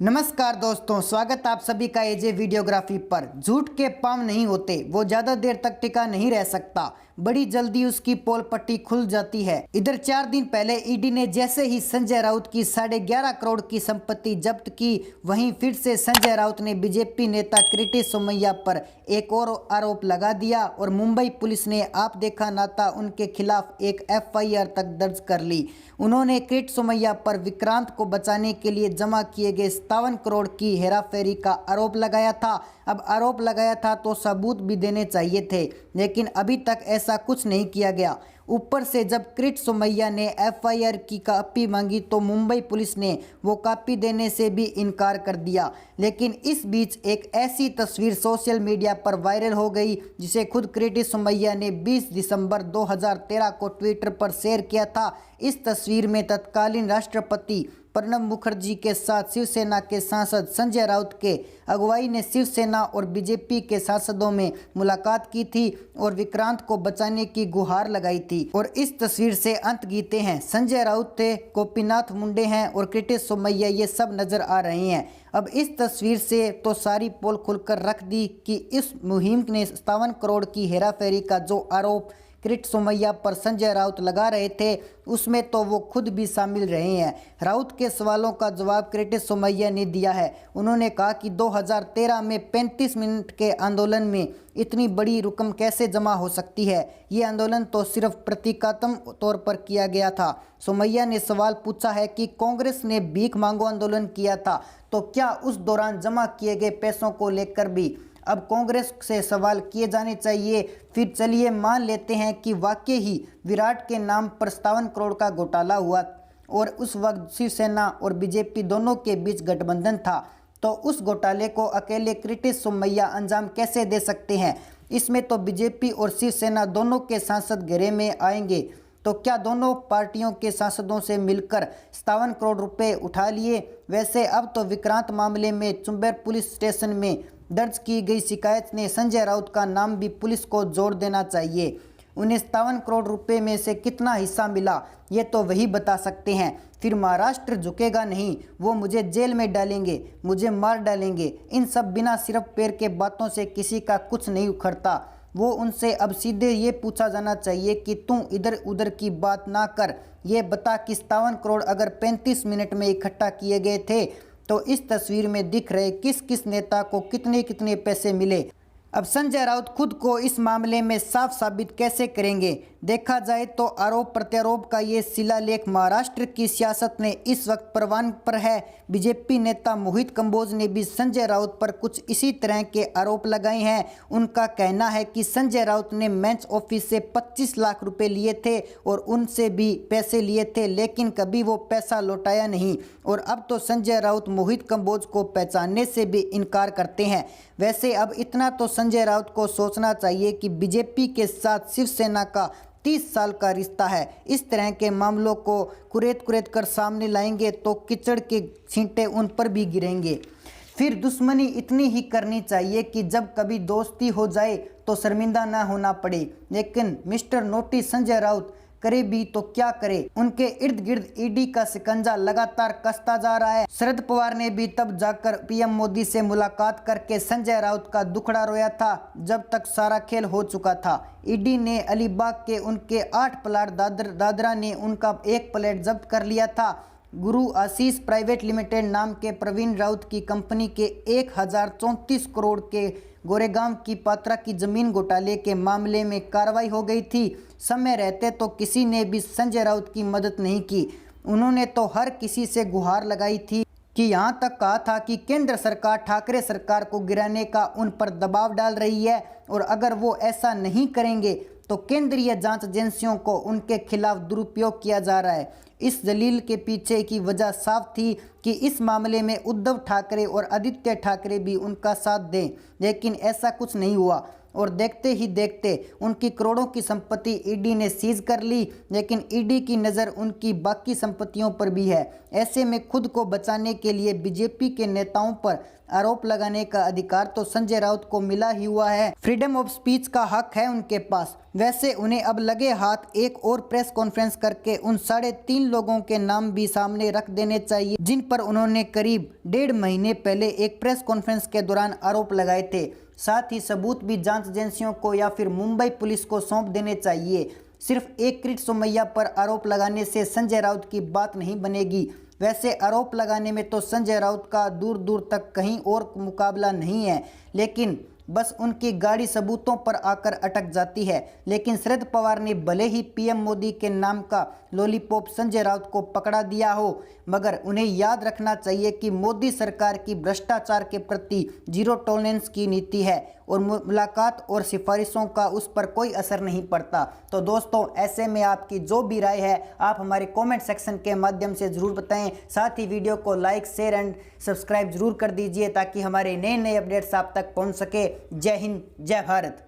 नमस्कार दोस्तों, स्वागत आप सभी का एजे वीडियोग्राफी पर। झूठ के पांव नहीं होते, वो ज्यादा देर तक टिका नहीं रह सकता, बड़ी जल्दी उसकी पोल पट्टी खुल जाती है। इधर 4 दिन पहले ईडी ने जैसे ही संजय राउत की 11.5 करोड़ की संपत्ति जब्त की, वहीं फिर से संजय राउत ने बीजेपी नेता किरीट सोमैया पर एक और आरोप लगा दिया और मुंबई पुलिस ने आप देखा नाता उनके खिलाफ एक एफआईआर तक दर्ज कर ली। उन्होंने किरीट सोमैया पर विक्रांत को बचाने के लिए जमा किए गए 57 करोड़ की हेराफेरी का आरोप लगाया था। अब आरोप लगाया था तो सबूत भी देने चाहिए थे, लेकिन अभी तक ऐसा कुछ नहीं किया गया। ऊपर से जब किरीट सोमैया ने एफआईआर की कॉपी मांगी तो मुंबई पुलिस ने वो कॉपी देने से भी इनकार कर दिया। लेकिन इस बीच एक ऐसी तस्वीर सोशल मीडिया पर वायरल हो गई जिसे खुद किरीट सोमैया ने 20 दिसंबर 2013 को ट्विटर पर शेयर किया था। इस तस्वीर में तत्कालीन राष्ट्रपति प्रणब मुखर्जी के साथ शिवसेना के सांसद संजय राउत के अगुवाई ने शिवसेना और बीजेपी के सांसदों में मुलाकात की थी और विक्रांत को बचाने की गुहार लगाई थी। और इस तस्वीर से अंत गीते हैं, संजय राउत थे, गोपीनाथ मुंडे हैं और किरीट सोमैया, ये सब नजर आ रहे हैं। अब इस तस्वीर से तो सारी पोल खुलकर रख दी कि इस मुहिम ने 57 करोड़ की हेराफेरी का जो आरोप किरीट सोमैया पर संजय राउत लगा रहे थे, उसमें तो वो खुद भी शामिल रहे हैं। राउत के सवालों का जवाब किरीट सोमैया ने दिया है। उन्होंने कहा कि 2013 में 35 मिनट के आंदोलन में इतनी बड़ी रकम कैसे जमा हो सकती है। ये आंदोलन तो सिर्फ प्रतीकात्मक तौर पर किया गया था। सोमैया ने सवाल पूछा है कि कांग्रेस ने भीख मांगो आंदोलन किया था, तो क्या उस दौरान जमा किए गए पैसों को लेकर भी अब कांग्रेस से सवाल किए जाने चाहिए। फिर चलिए मान लेते हैं कि वाकई ही विराट के नाम पर 57 करोड़ का घोटाला हुआ और उस वक्त शिवसेना और बीजेपी दोनों के बीच गठबंधन था, तो उस घोटाले को अकेले किरीट सोमैया अंजाम कैसे दे सकते हैं। इसमें तो बीजेपी और शिवसेना दोनों के सांसद घेरे में आएंगे। तो क्या दोनों पार्टियों के सांसदों से मिलकर 57 करोड़ रुपए उठा लिए। वैसे अब तो विक्रांत मामले में चुंबेर पुलिस स्टेशन में दर्ज की गई शिकायत ने संजय राउत का नाम भी पुलिस को जोड़ देना चाहिए। उन्हें 57 करोड़ रुपए में से कितना हिस्सा मिला, ये तो वही बता सकते हैं। फिर महाराष्ट्र झुकेगा नहीं, वो मुझे जेल में डालेंगे, मुझे मार डालेंगे, इन सब बिना सिर्फ पैर के बातों से किसी का कुछ नहीं उखड़ता। वो उनसे अब सीधे ये पूछा जाना चाहिए कि तू इधर उधर की बात ना कर, ये बता कि 57 करोड़ अगर 35 मिनट में इकट्ठा किए गए थे तो इस तस्वीर में दिख रहे किस किस नेता को कितने कितने पैसे मिले। अब संजय राउत खुद को इस मामले में साफ साबित कैसे करेंगे। देखा जाए तो आरोप प्रत्यारोप का ये शिलालेख महाराष्ट्र की सियासत में इस वक्त परवान पर है। बीजेपी नेता मोहित कंबोज ने भी संजय राउत पर कुछ इसी तरह के आरोप लगाए हैं। उनका कहना है कि संजय राउत ने मेंस ऑफिस से 25 लाख रुपए लिए थे और उनसे भी पैसे लिए थे, लेकिन कभी वो पैसा लौटाया नहीं। और अब तो संजय राउत मोहित कंबोज को पहचानने से भी इनकार करते हैं। वैसे अब इतना तो संजय राउत को सोचना चाहिए कि बीजेपी के साथ शिवसेना का 30 साल का रिश्ता है। इस तरह के मामलों को कुरेद कुरेद कर सामने लाएंगे तो कीचड़ के छींटे उन पर भी गिरेंगे। फिर दुश्मनी इतनी ही करनी चाहिए कि जब कभी दोस्ती हो जाए तो शर्मिंदा ना होना पड़े। लेकिन मिस्टर नोटी संजय राउत करे भी तो क्या करे, उनके इर्द गिर्द ईडी का शिकंजा लगातार कसता जा रहा है। शरद पवार ने भी तब जाकर पीएम मोदी से मुलाकात करके संजय राउत का दुखड़ा रोया था जब तक सारा खेल हो चुका था। ईडी ने अलीबाग के उनके 8 प्लाट दादरा ने उनका 1 प्लाट जब्त कर लिया था। गुरु आशीष प्राइवेट लिमिटेड नाम के प्रवीण राउत की कंपनी के 1034 करोड़ के गोरेगांव की पात्रा की जमीन घोटाले के मामले में कार्रवाई हो गई थी। समय रहते तो किसी ने भी संजय राउत की मदद नहीं की। उन्होंने तो हर किसी से गुहार लगाई थी कि यहाँ तक कहा था कि केंद्र सरकार ठाकरे सरकार को गिराने का उन पर दबाव डाल रही है और अगर वो ऐसा नहीं करेंगे तो केंद्रीय जांच एजेंसियों को उनके खिलाफ दुरुपयोग किया जा रहा है। इस दलील के पीछे की वजह साफ थी कि इस मामले में उद्धव ठाकरे और आदित्य ठाकरे भी उनका साथ दें, लेकिन ऐसा कुछ नहीं हुआ। और देखते ही देखते उनकी करोड़ों की संपत्ति ईडी ने सीज कर ली। लेकिन ईडी की नज़र उनकी बाकी संपत्तियों पर भी है। ऐसे में खुद को बचाने के लिए बीजेपी के नेताओं पर आरोप लगाने का अधिकार तो संजय राउत को मिला ही हुआ है। फ्रीडम ऑफ स्पीच का हक है उनके पास। वैसे उन्हें अब लगे हाथ एक और प्रेस कॉन्फ्रेंस करके उन 3.5 लोगों के नाम भी सामने रख देने चाहिए जिन पर उन्होंने करीब 1.5 महीने पहले एक प्रेस कॉन्फ्रेंस के दौरान आरोप लगाए थे। साथ ही सबूत भी जांच एजेंसियों को या फिर मुंबई पुलिस को सौंप देने चाहिए। सिर्फ एक किरीट सोमैया पर आरोप लगाने से संजय राउत की बात नहीं बनेगी। वैसे आरोप लगाने में तो संजय राउत का दूर दूर तक कहीं और मुकाबला नहीं है, लेकिन बस उनकी गाड़ी सबूतों पर आकर अटक जाती है। लेकिन शरद पवार ने भले ही पीएम मोदी के नाम का लॉलीपॉप संजय राउत को पकड़ा दिया हो, मगर उन्हें याद रखना चाहिए कि मोदी सरकार की भ्रष्टाचार के प्रति जीरो टॉलरेंस की नीति है और मुलाकात और सिफारिशों का उस पर कोई असर नहीं पड़ता। तो दोस्तों, ऐसे में आपकी जो भी राय है आप हमारे कमेंट सेक्शन के माध्यम से ज़रूर बताएं। साथ ही वीडियो को लाइक, शेयर एंड सब्सक्राइब जरूर कर दीजिए ताकि हमारे नए नए अपडेट्स आप तक पहुंच सके। जय हिंद, जय भारत।